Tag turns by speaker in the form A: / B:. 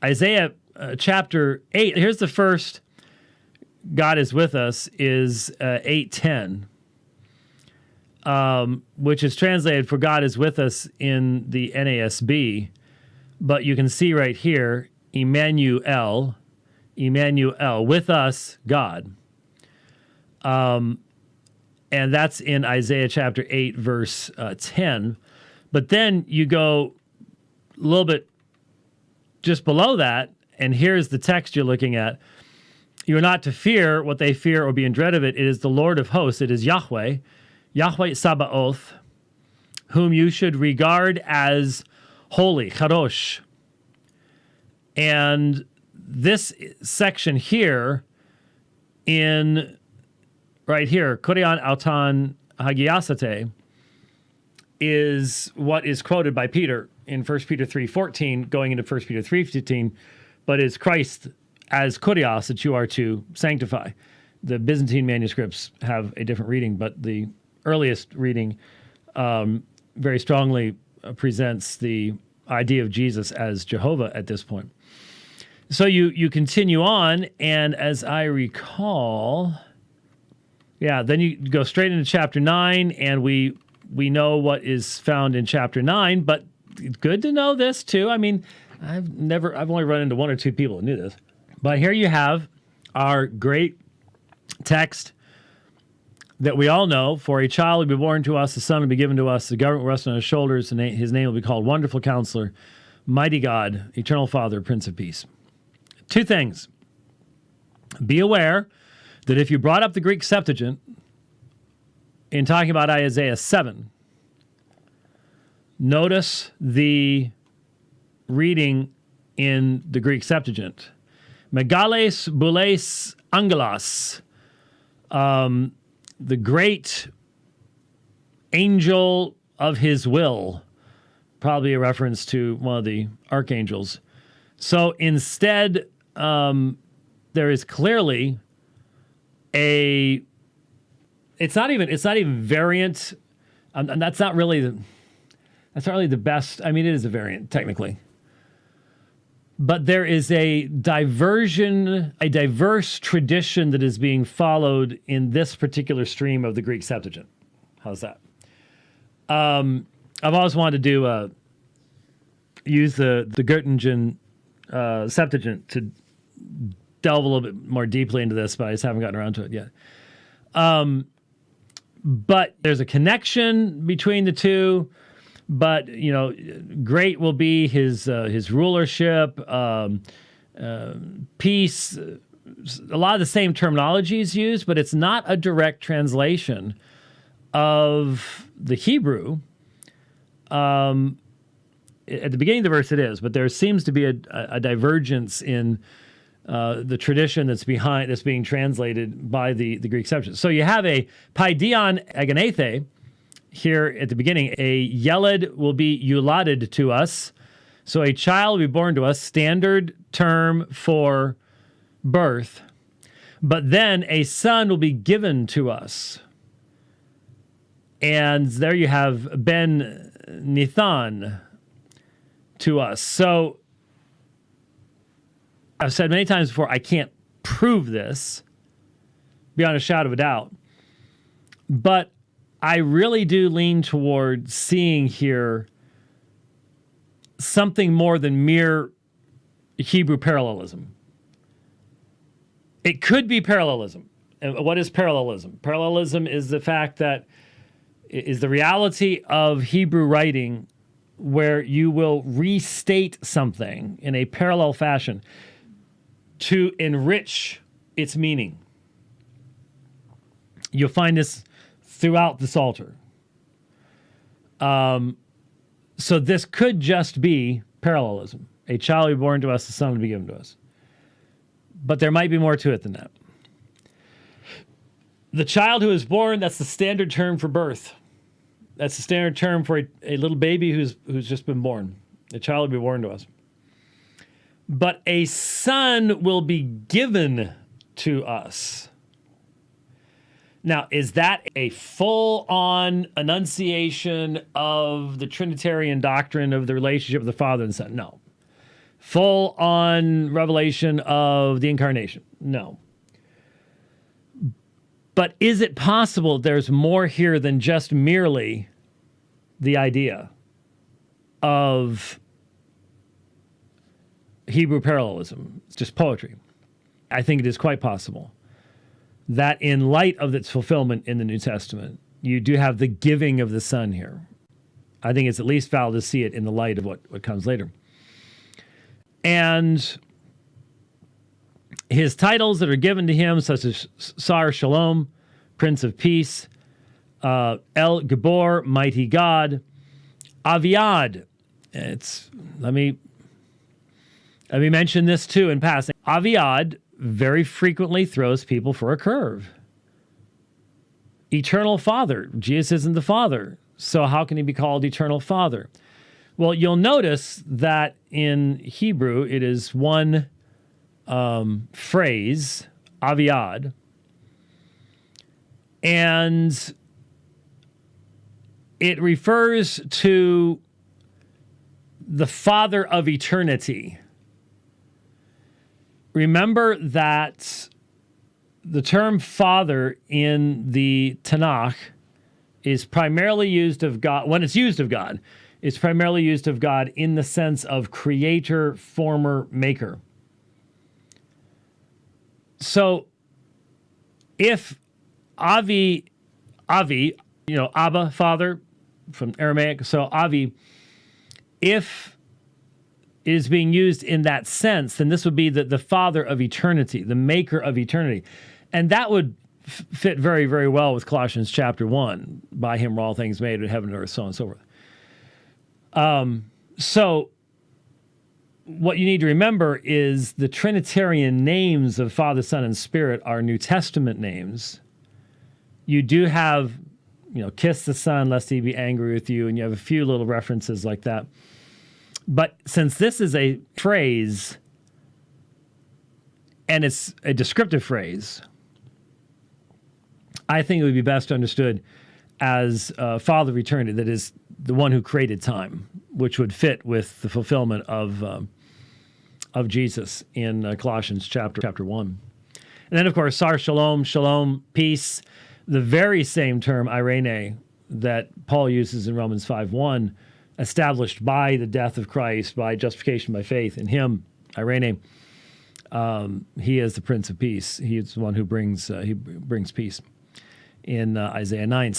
A: Isaiah chapter 8, here's the first God is with us, is 8:10, which is translated for God is with us in the NASB. But you can see right here, Emmanuel, with us, God. And that's in Isaiah chapter 8, verse 10. But then you go a little bit just below that, and here's the text you're looking at. You're not to fear what they fear or be in dread of it. It is the Lord of hosts. It is Yahweh, Yahweh Sabaoth, whom you should regard as holy, Chadosh. And this section here right here, Korean Autan Hagiasate, is what is quoted by Peter in 1 Peter 3:14, going into 1 Peter 3:15, but is Christ as Kurios that you are to sanctify. The Byzantine manuscripts have a different reading, but the earliest reading very strongly presents the idea of Jesus as Jehovah at this point. So you continue on, and as I recall, then you go straight into chapter 9, and we know what is found in chapter 9, but good to know this too. I mean, I've only run into one or two people who knew this. But here you have our great text that we all know. For a child will be born to us, a son will be given to us, the government will rest on his shoulders, and his name will be called Wonderful Counselor, Mighty God, Eternal Father, Prince of Peace. Two things. Be aware that if you brought up the Greek Septuagint in talking about Isaiah 7, notice the reading in the Greek Septuagint. Megales boules angelos, the great angel of his will, probably a reference to one of the archangels. So instead, there is clearly it's not even variant, and that's not really the best. I mean, it is a variant technically. But there is a diverse tradition that is being followed in this particular stream of the Greek Septuagint. How's that? I've always wanted to use the Göttingen Septuagint to delve a little bit more deeply into this, but I just haven't gotten around to it yet. But there's a connection between the two. But, great will be his rulership, peace. A lot of the same terminology is used, but it's not a direct translation of the Hebrew. At the beginning of the verse it is, but there seems to be a divergence in the tradition that's being translated by the Greek Septuagint. So you have a paideon aganethe, here at the beginning, a yeled will be euladed to us. So a child will be born to us, standard term for birth. But then a son will be given to us. And there you have Ben Nithan to us. So I've said many times before, I can't prove this beyond a shadow of a doubt. But I really do lean toward seeing here something more than mere Hebrew parallelism. It could be parallelism. And what is parallelism? Parallelism is the fact that is the reality of Hebrew writing where you will restate something in a parallel fashion to enrich its meaning. You'll find this throughout the Psalter. So this could just be parallelism. A child will be born to us, a son will be given to us. But there might be more to it than that. The child who is born, that's the standard term for birth. That's the standard term for a little baby who's just been born. A child will be born to us. But a son will be given to us. Now, is that a full-on enunciation of the Trinitarian doctrine of the relationship of the Father and Son? No. full on revelation of the incarnation. No. But is it possible there's more here than just merely the idea of Hebrew parallelism? It's just poetry. I think it is quite possible that in light of its fulfillment in the New Testament, you do have the giving of the Son here. I think it's at least valid to see it in the light of what comes later. And his titles that are given to him, such as Sar Shalom, Prince of Peace, El Gabor, Mighty God, Aviad. Let me mention this too in passing. Aviad very frequently throws people for a curve. Eternal Father. Jesus isn't the Father, so how can he be called Eternal Father? Well, you'll notice that in Hebrew it is one phrase, Aviad, and it refers to the Father of eternity. Remember that the term Father in the Tanakh is primarily used of God. When it's used of God, it's primarily used of God in the sense of creator, former, maker. So if Avi, Abba, Father, from Aramaic, so Avi, if it is being used in that sense, then this would be the Father of eternity, the maker of eternity. And that would fit very, very well with Colossians chapter 1. By him were all things made, in heaven and earth, so on and so forth. So what you need to remember is the Trinitarian names of Father, Son, and Spirit are New Testament names. You do have, kiss the Son lest he be angry with you, and you have a few little references like that. But since this is a phrase, and it's a descriptive phrase, I think it would be best understood as Father of eternity, that is the one who created time, which would fit with the fulfillment of Jesus in Colossians chapter 1. And then, of course, Sar Shalom, Shalom, peace, the very same term, Irene, that Paul uses in Romans 5:1, established by the death of Christ, by justification by faith in him, Irene. He is the Prince of Peace. He is the one who brings peace in Isaiah 9.